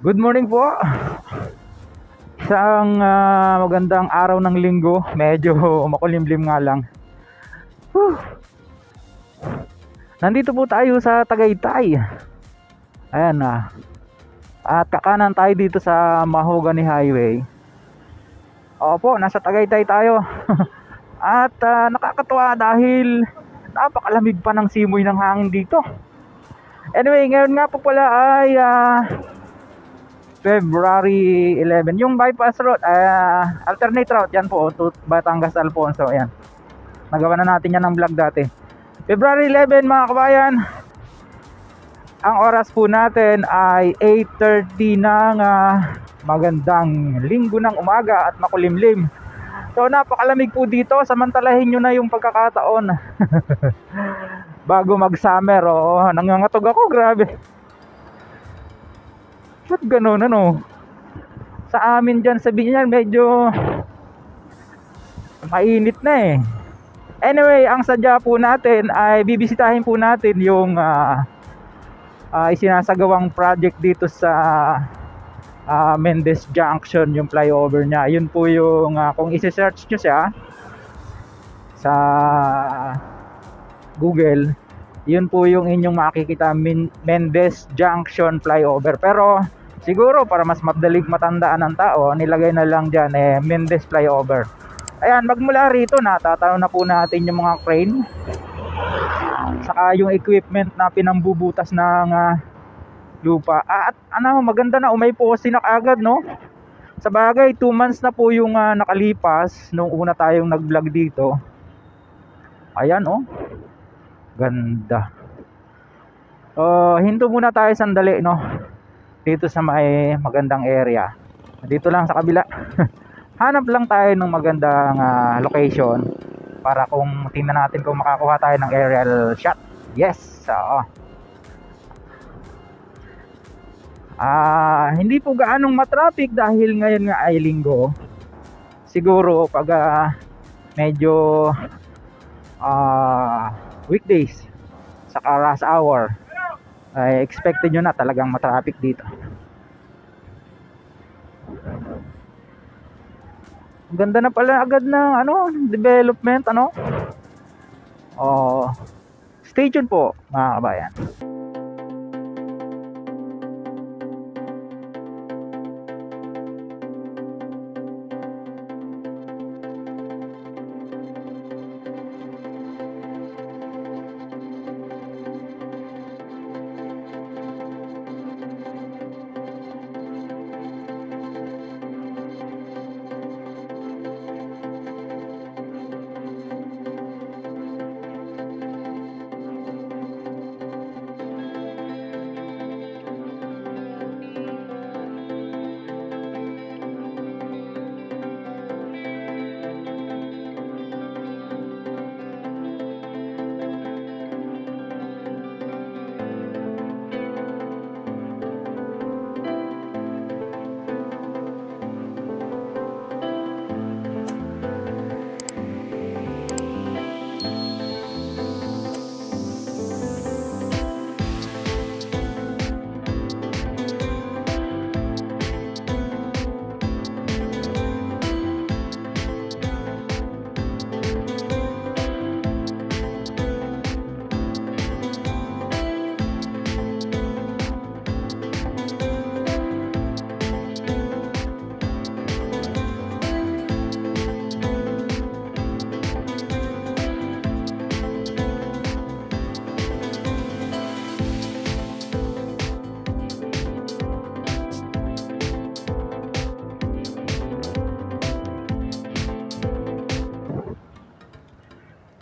Good morning po. Isang magandang araw ng linggo. Medyo makulimlim nga lang. Whew. Nandito po tayo sa Tagaytay. Ayan na. At kakanan tayo dito sa Mahogany Highway. Opo, nasa Tagaytay tayo. At nakakatuwa dahil napakalamig pa ng simoy ng hangin dito. Anyway, ngayon nga po pala ay February 11. Yung bypass route, alternate route yan po to Batangas Alfonso. Ayan. Nagawa na natin yan ng vlog dati. February 11 mga kabayan. Ang oras po natin ay 8:30 ng magandang linggo ng umaga at makulimlim. So napakalamig po dito. Samantalahin nyo na yung pagkakataon. Bago mag-summer. Oo, nangangatog ako. Grabe. Ba't ganun ano? Sa amin dyan sa Binyan medyo mainit na eh. Anyway, ang sadya po natin ay bibisitahin po natin yung isinasagawang project dito sa Mendez Junction, yung flyover nya. Yun po yung kung isi-search nyo siya sa Google, yun po yung inyong makikita, Mendez Junction flyover. Pero siguro para mas madaling matandaan ng tao, nilagay na lang dyan Mendez flyover. Ayan, magmula rito natatanaw na po natin yung mga crane, saka yung equipment na pinambubutas ng lupa. At maganda na, umay po kasi agad, no? Sa bagay 2 months na po yung nakalipas nung una tayong nag-vlog dito. Ayan, oh, ganda. Hinto muna tayo sandali, no? Dito sa may magandang area. Dito lang sa kabila. Hanap lang tayo ng magandang location para kung tingnan natin kung makakuha tayo ng aerial shot. Yes. Hindi po gaanong matraffic dahil ngayon nga ay linggo. Siguro pag medyo weekdays saka rush hour, ay expected nyo na talagang matraffic dito. Ganda na pala agad ng development, stay tuned po mga kabayan.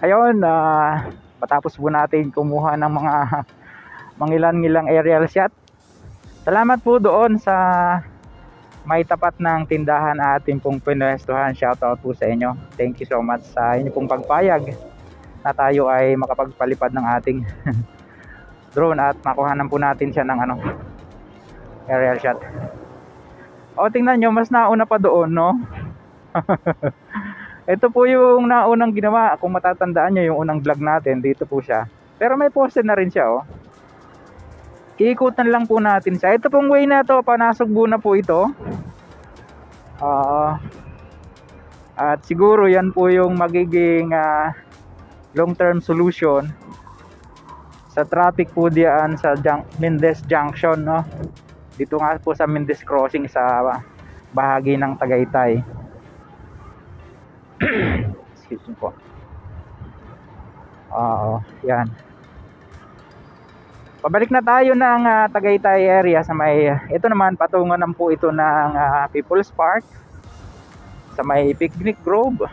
Ayun, patapos po natin kumuha ng mga mangilan-ngilang aerial shot. Salamat po doon sa may tapat ng tindahan ating pong pinwestuhan. Shoutout po sa inyo. Thank you so much sa inyo pong pagpayag na tayo ay makapagpalipad ng ating drone at makuhanan po natin siya ng aerial shot. Tingnan nyo, mas nauna pa doon, no? Ito po yung naunang ginawa. Kung matatandaan nyo yung unang vlog natin, dito po siya. Pero may poster na rin siya, oh. Iikutan lang po natin sa ito pong way na to, panasugbo na po ito. At siguro yan po yung magiging long term solution sa traffic po diyan sa Mendez Junction, no? Dito nga po sa Mendez Crossing sa bahagi ng Tagaytay. Excuse me po. Yan. Pabalik na tayo ng Tagaytay area sa may, ito naman patungo naman po ito ng People's Park, sa may Picnic Grove,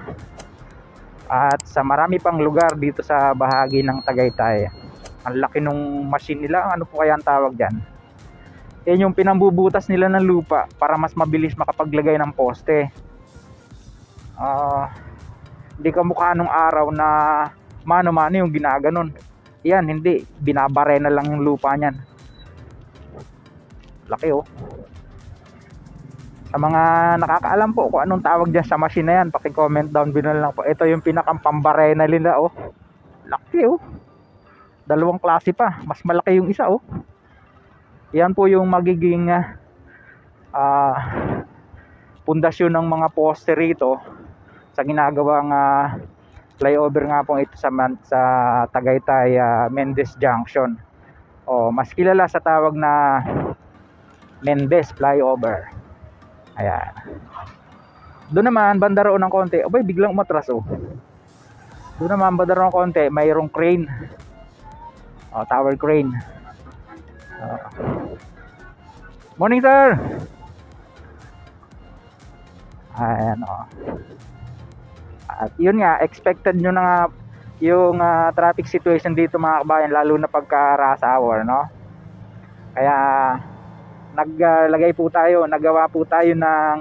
at sa marami pang lugar dito sa bahagi ng Tagaytay. Ang laki nung machine nila, ano po kaya ang tawag dyan? Yan yung pinambubutas nila ng lupa para mas mabilis makapaglagay ng poste. Hindi kamukha nung araw na mano-mano yung ginaganon. Yan, hindi, binabare na lang yung lupa niyan. Laki oh. Sa mga nakakaalam po kung anong tawag dyan sa machine na yan, paki-comment down below lang po. Ito yung pinakampambare na nila oh. Laki oh. Dalawang klase pa, mas malaki yung isa oh. Yan po yung magiging pundasyon ng mga poste rito sa ginagawang flyover nga po ito sa Tagaytay Mendez Junction. Mas kilala sa tawag na Mendez flyover. Ayan. Doon naman banda roon ng konti, abay biglang umatras oh. Doon naman banda roon ng konti, mayroong crane. Tower crane. Morning sir. Ayan oh. At yun nga, expected nyo na nga yung traffic situation dito mga kabayan, lalo na pagka rush hour, no? Kaya nagawa po tayo ng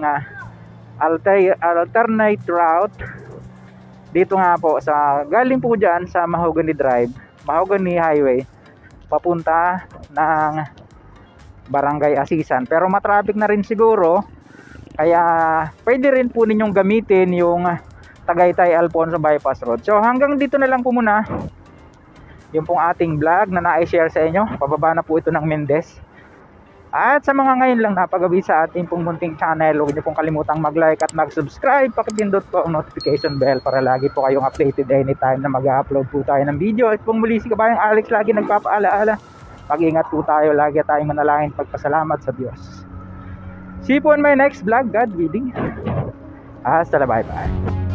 alternate route dito nga po sa galing po dyan sa Mahogany Drive, Mahogany Highway, papunta ng Barangay Asisan. Pero matraffic na rin siguro, kaya pwede rin po ninyong gamitin yung Tagaytay Alfonso Bypass Road. So hanggang dito na lang po muna yung pong ating vlog na na-share sa inyo. Pababa na po ito ng Mendez. At sa mga ngayon lang napagabi sa ating pong munting channel, huwag niyo pong kalimutang mag-like at mag-subscribe. Pakipindot po ang notification bell para lagi po kayong updated anytime na mag-upload po tayo ng video. At kung muli si Kabayang Alex lagi nagpapaalaala, mag-ingat po tayo, lagi tayong manalangin pagpasalamat sa Diyos. See you po on my next vlog, God willing. Hasta la, bye bye.